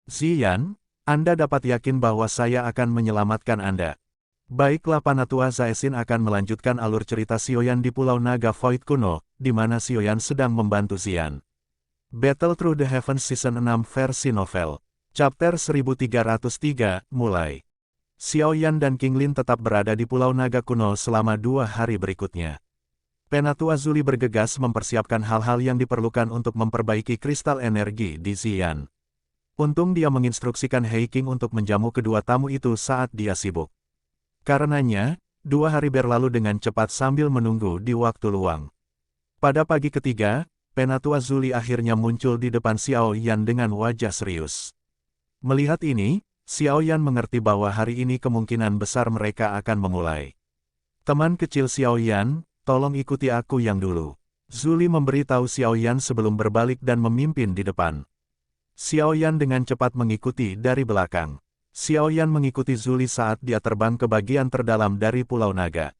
Ziyan, Anda dapat yakin bahwa saya akan menyelamatkan Anda. Baiklah, Penatua Zaesin akan melanjutkan alur cerita Xiaoyan di Pulau Naga Void kuno, di mana Xiaoyan sedang membantu Xian. Battle Through the Heavens Season 6 versi novel. Chapter 1303, mulai. Xiaoyan dan King Lin tetap berada di Pulau Naga kuno selama 2 hari berikutnya. Penatua Zuli bergegas mempersiapkan hal-hal yang diperlukan untuk memperbaiki kristal energi di Xian. Untung dia menginstruksikan Hei King untuk menjamu kedua tamu itu saat dia sibuk. Karenanya, 2 hari berlalu dengan cepat sambil menunggu di waktu luang. Pada pagi ketiga, Penatua Zuli akhirnya muncul di depan Xiaoyan dengan wajah serius. Melihat ini, Xiaoyan mengerti bahwa hari ini kemungkinan besar mereka akan memulai. Teman kecil Xiaoyan, tolong ikuti aku yang dulu. Zuli memberitahu Xiaoyan sebelum berbalik dan memimpin di depan. Xiaoyan dengan cepat mengikuti dari belakang. Xiaoyan mengikuti Zuli saat dia terbang ke bagian terdalam dari Pulau Naga.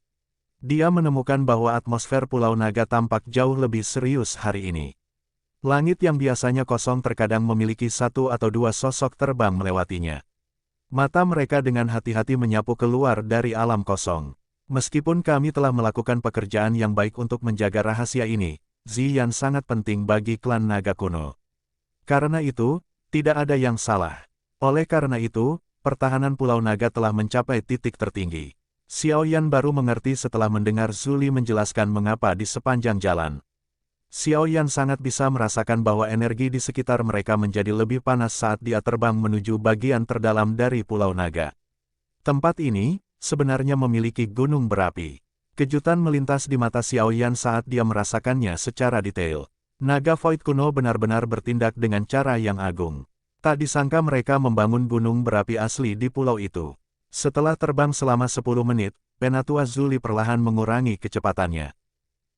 Dia menemukan bahwa atmosfer Pulau Naga tampak jauh lebih serius hari ini. Langit yang biasanya kosong terkadang memiliki 1 atau 2 sosok terbang melewatinya. Mata mereka dengan hati-hati menyapu keluar dari alam kosong. Meskipun kami telah melakukan pekerjaan yang baik untuk menjaga rahasia ini, Ziyan sangat penting bagi klan Naga kuno. Karena itu, tidak ada yang salah. Oleh karena itu, pertahanan Pulau Naga telah mencapai titik tertinggi. Xiaoyan baru mengerti setelah mendengar Zuli menjelaskan mengapa di sepanjang jalan. Xiaoyan sangat bisa merasakan bahwa energi di sekitar mereka menjadi lebih panas saat dia terbang menuju bagian terdalam dari Pulau Naga. Tempat ini, sebenarnya memiliki gunung berapi. Kejutan melintas di mata Xiaoyan saat dia merasakannya secara detail. Naga Void kuno benar-benar bertindak dengan cara yang agung. Tak disangka mereka membangun gunung berapi asli di pulau itu. Setelah terbang selama 10 menit, Penatua Zuli perlahan mengurangi kecepatannya.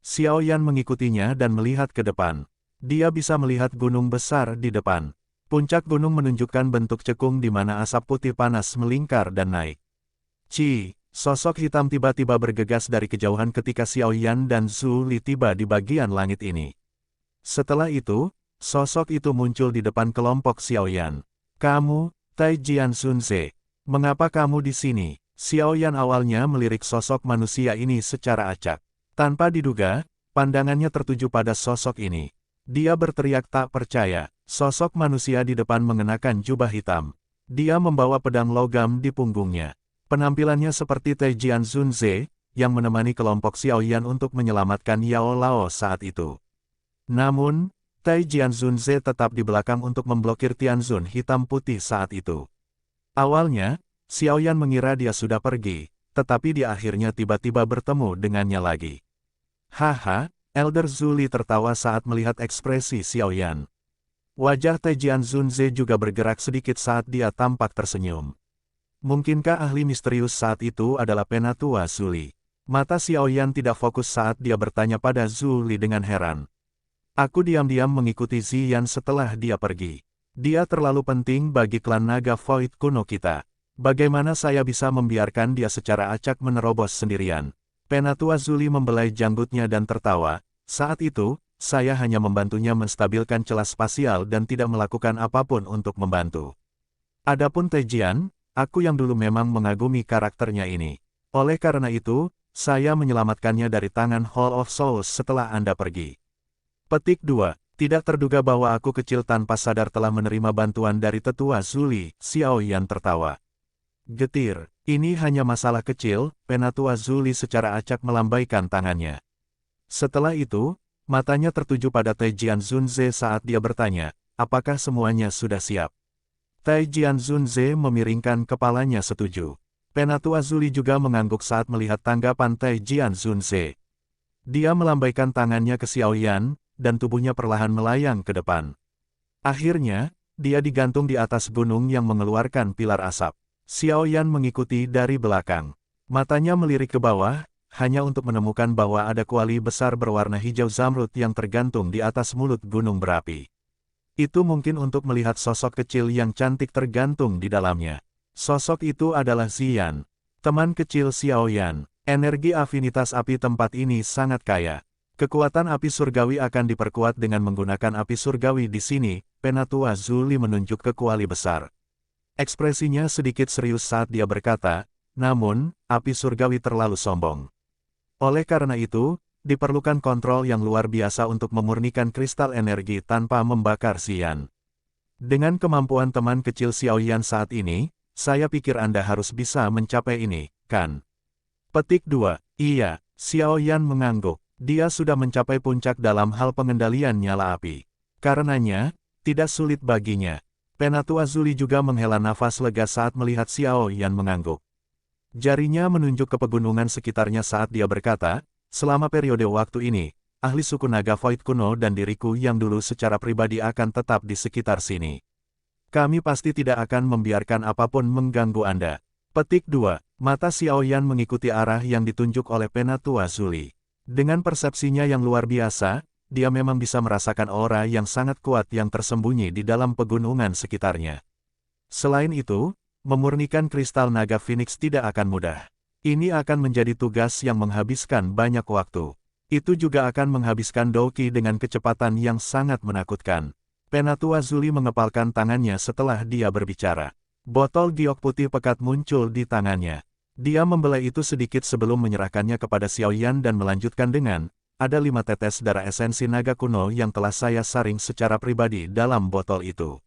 Xiaoyan mengikutinya dan melihat ke depan. Dia bisa melihat gunung besar di depan. Puncak gunung menunjukkan bentuk cekung di mana asap putih panas melingkar dan naik. Sosok hitam tiba-tiba bergegas dari kejauhan ketika Xiaoyan dan Zuli tiba di bagian langit ini. Setelah itu, sosok itu muncul di depan kelompok Xiaoyan. Kamu, Taijian Sunze. Mengapa kamu di sini? Xiaoyan awalnya melirik sosok manusia ini secara acak. Tanpa diduga, pandangannya tertuju pada sosok ini. Dia berteriak tak percaya. Sosok manusia di depan mengenakan jubah hitam. Dia membawa pedang logam di punggungnya. Penampilannya seperti Taijian Sunze, yang menemani kelompok Xiaoyan untuk menyelamatkan Yao Lao saat itu. Namun, Taijian Sunze tetap di belakang untuk memblokir Tianzun hitam putih saat itu. Awalnya, Xiaoyan mengira dia sudah pergi, tetapi dia akhirnya tiba-tiba bertemu dengannya lagi. Haha, Elder Zuli tertawa saat melihat ekspresi Xiaoyan. Wajah Taijian Sunze juga bergerak sedikit saat dia tampak tersenyum. Mungkinkah ahli misterius saat itu adalah Penatua Zuli? Mata Xiaoyan tidak fokus saat dia bertanya pada Zuli dengan heran. Aku diam-diam mengikuti Ziyan setelah dia pergi. Dia terlalu penting bagi klan Naga Void kuno kita. Bagaimana saya bisa membiarkan dia secara acak menerobos sendirian? Penatua Zuli membelai janggutnya dan tertawa. Saat itu, saya hanya membantunya menstabilkan celah spasial dan tidak melakukan apapun untuk membantu. Adapun Taijian, aku yang dulu memang mengagumi karakternya ini. Oleh karena itu, saya menyelamatkannya dari tangan Hall of Souls setelah Anda pergi. Petik 2. Tidak terduga bahwa aku kecil tanpa sadar telah menerima bantuan dari tetua Zuli, Xiaoyan tertawa. Getir, ini hanya masalah kecil, Penatua Zuli secara acak melambaikan tangannya. Setelah itu, matanya tertuju pada Taijian Sunze saat dia bertanya, apakah semuanya sudah siap? Taijian Sunze memiringkan kepalanya setuju. Penatua Zuli juga mengangguk saat melihat tanggapan Taijian Sunze. Dia melambaikan tangannya ke Xiaoyan, dan tubuhnya perlahan melayang ke depan. Akhirnya, dia digantung di atas gunung yang mengeluarkan pilar asap. Xiaoyan mengikuti dari belakang. Matanya melirik ke bawah, hanya untuk menemukan bahwa ada kuali besar berwarna hijau zamrud yang tergantung di atas mulut gunung berapi. Itu mungkin untuk melihat sosok kecil yang cantik tergantung di dalamnya. Sosok itu adalah Ziyan, teman kecil Xiaoyan. Energi afinitas api tempat ini sangat kaya. Kekuatan api surgawi akan diperkuat dengan menggunakan api surgawi di sini, Penatua Zuli menunjuk ke kuali besar. Ekspresinya sedikit serius saat dia berkata, namun, api surgawi terlalu sombong. Oleh karena itu, diperlukan kontrol yang luar biasa untuk memurnikan kristal energi tanpa membakar Xian. Dengan kemampuan teman kecil Xiaoyan saat ini, saya pikir Anda harus bisa mencapai ini, kan? Petik 2. Iya, Xiaoyan mengangguk. Dia sudah mencapai puncak dalam hal pengendalian nyala api. Karenanya, tidak sulit baginya. Penatua Zuli juga menghela nafas lega saat melihat Xiaoyan mengangguk. Jarinya menunjuk ke pegunungan sekitarnya saat dia berkata, selama periode waktu ini, ahli suku naga Void kuno dan diriku yang dulu secara pribadi akan tetap di sekitar sini. Kami pasti tidak akan membiarkan apapun mengganggu Anda. Petik 2. Mata Xiaoyan mengikuti arah yang ditunjuk oleh Penatua Zuli. Dengan persepsinya yang luar biasa, dia memang bisa merasakan aura yang sangat kuat yang tersembunyi di dalam pegunungan sekitarnya. Selain itu, memurnikan kristal naga Phoenix tidak akan mudah. Ini akan menjadi tugas yang menghabiskan banyak waktu. Itu juga akan menghabiskan Douki dengan kecepatan yang sangat menakutkan. Penatua Zuli mengepalkan tangannya setelah dia berbicara. Botol giok putih pekat muncul di tangannya. Dia membelai itu sedikit sebelum menyerahkannya kepada Xiaoyan dan melanjutkan dengan, ada 5 tetes darah esensi naga kuno yang telah saya saring secara pribadi dalam botol itu.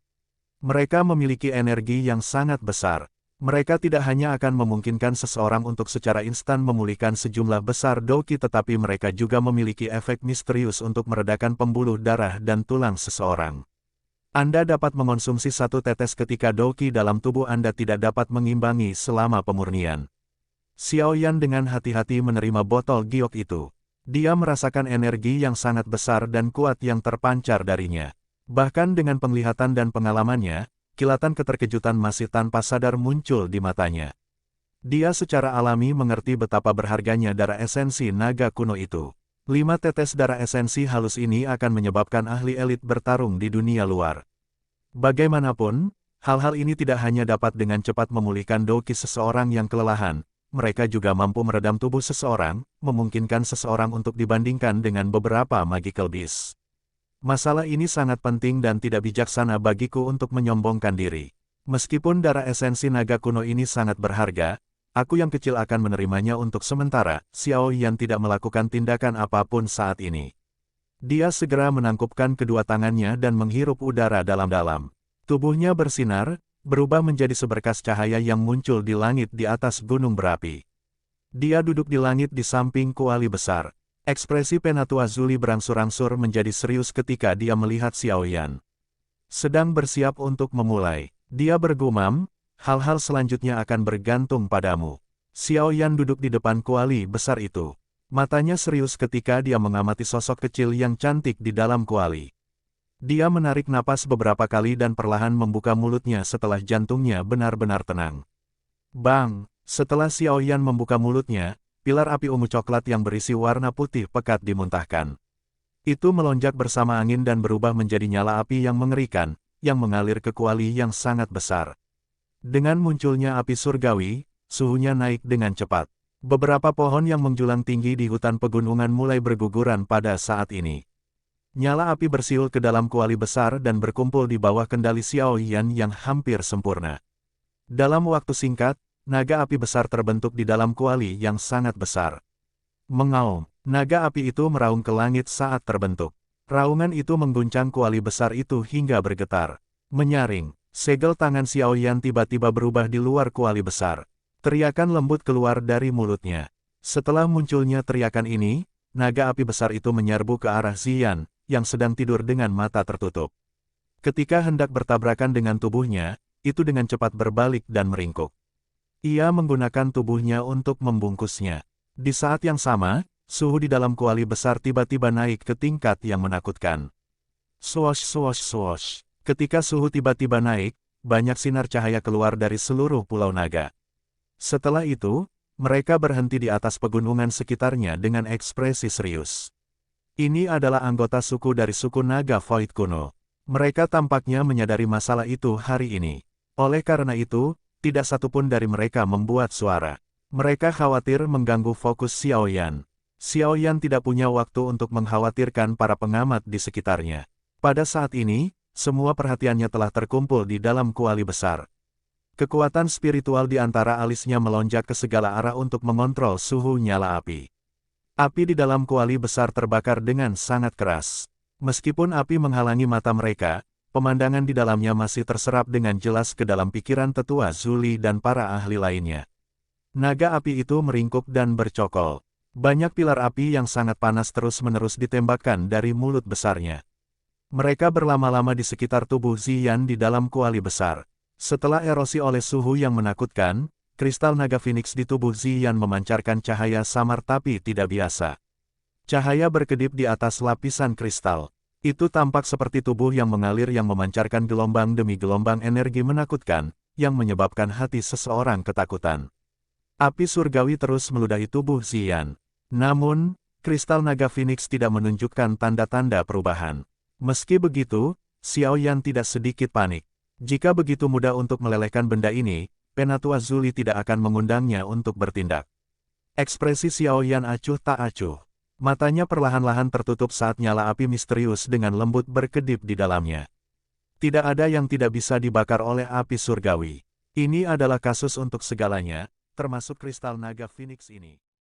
Mereka memiliki energi yang sangat besar. Mereka tidak hanya akan memungkinkan seseorang untuk secara instan memulihkan sejumlah besar Douki tetapi mereka juga memiliki efek misterius untuk meredakan pembuluh darah dan tulang seseorang. Anda dapat mengonsumsi 1 tetes ketika Douki dalam tubuh Anda tidak dapat mengimbangi selama pemurnian. Xiaoyan dengan hati-hati menerima botol giok itu. Dia merasakan energi yang sangat besar dan kuat yang terpancar darinya. Bahkan dengan penglihatan dan pengalamannya, kilatan keterkejutan masih tanpa sadar muncul di matanya. Dia secara alami mengerti betapa berharganya darah esensi naga kuno itu. 5 tetes darah esensi halus ini akan menyebabkan ahli elit bertarung di dunia luar. Bagaimanapun, hal-hal ini tidak hanya dapat dengan cepat memulihkan Douki seseorang yang kelelahan, mereka juga mampu meredam tubuh seseorang, memungkinkan seseorang untuk dibandingkan dengan beberapa magical beast. Masalah ini sangat penting dan tidak bijaksana bagiku untuk menyombongkan diri. Meskipun darah esensi naga kuno ini sangat berharga, aku yang kecil akan menerimanya untuk sementara. Xiaoyan tidak melakukan tindakan apapun saat ini. Dia segera menangkupkan kedua tangannya dan menghirup udara dalam-dalam. Tubuhnya bersinar, berubah menjadi seberkas cahaya yang muncul di langit di atas gunung berapi. Dia duduk di langit di samping kuali besar. Ekspresi Penatua Zuli berangsur-angsur menjadi serius ketika dia melihat Xiaoyan. Sedang bersiap untuk memulai. Dia bergumam, hal-hal selanjutnya akan bergantung padamu. Xiaoyan duduk di depan kuali besar itu. Matanya serius ketika dia mengamati sosok kecil yang cantik di dalam kuali. Dia menarik napas beberapa kali dan perlahan membuka mulutnya setelah jantungnya benar-benar tenang. Bang! Setelah Xiaoyan membuka mulutnya, pilar api ungu coklat yang berisi warna putih pekat dimuntahkan. Itu melonjak bersama angin dan berubah menjadi nyala api yang mengerikan, yang mengalir ke kuali yang sangat besar. Dengan munculnya api surgawi, suhunya naik dengan cepat. Beberapa pohon yang menjulang tinggi di hutan pegunungan mulai berguguran pada saat ini. Nyala api bersiul ke dalam kuali besar dan berkumpul di bawah kendali Xiaoyan yang hampir sempurna. Dalam waktu singkat, naga api besar terbentuk di dalam kuali yang sangat besar. Mengaum, naga api itu meraung ke langit saat terbentuk. Raungan itu mengguncang kuali besar itu hingga bergetar. Menyaring, segel tangan Xiaoyan tiba-tiba berubah di luar kuali besar. Teriakan lembut keluar dari mulutnya. Setelah munculnya teriakan ini, naga api besar itu menyerbu ke arah Xian, yang sedang tidur dengan mata tertutup. Ketika hendak bertabrakan dengan tubuhnya, itu dengan cepat berbalik dan meringkuk. Ia menggunakan tubuhnya untuk membungkusnya. Di saat yang sama, suhu di dalam kuali besar tiba-tiba naik ke tingkat yang menakutkan. Swosh swosh swosh. Ketika suhu tiba-tiba naik, banyak sinar cahaya keluar dari seluruh pulau naga. Setelah itu, mereka berhenti di atas pegunungan sekitarnya dengan ekspresi serius. Ini adalah anggota suku dari suku naga Void kuno. Mereka tampaknya menyadari masalah itu hari ini. Oleh karena itu, tidak satupun dari mereka membuat suara. Mereka khawatir mengganggu fokus Xiaoyan. Xiao Yan tidak punya waktu untuk mengkhawatirkan para pengamat di sekitarnya. Pada saat ini, semua perhatiannya telah terkumpul di dalam kuali besar. Kekuatan spiritual di antara alisnya melonjak ke segala arah untuk mengontrol suhu nyala api. Api di dalam kuali besar terbakar dengan sangat keras. Meskipun api menghalangi mata mereka, pemandangan di dalamnya masih terserap dengan jelas ke dalam pikiran tetua Zuli dan para ahli lainnya. Naga api itu meringkuk dan bercokol. Banyak pilar api yang sangat panas terus-menerus ditembakkan dari mulut besarnya. Mereka berlama-lama di sekitar tubuh Ziyan di dalam kuali besar. Setelah erosi oleh suhu yang menakutkan, kristal naga Phoenix di tubuh Ziyan memancarkan cahaya samar tapi tidak biasa. Cahaya berkedip di atas lapisan kristal. Itu tampak seperti tubuh yang mengalir yang memancarkan gelombang demi gelombang energi menakutkan, yang menyebabkan hati seseorang ketakutan. Api surgawi terus meludahi tubuh Ziyan. Namun, kristal naga Phoenix tidak menunjukkan tanda-tanda perubahan. Meski begitu, Xiao Yan tidak sedikit panik. Jika begitu mudah untuk melelehkan benda ini, Penatua Zuli tidak akan mengundangnya untuk bertindak. Ekspresi Xiao Yan acuh tak acuh. Matanya perlahan-lahan tertutup saat nyala api misterius dengan lembut berkedip di dalamnya. Tidak ada yang tidak bisa dibakar oleh api surgawi. Ini adalah kasus untuk segalanya, termasuk kristal naga Phoenix ini.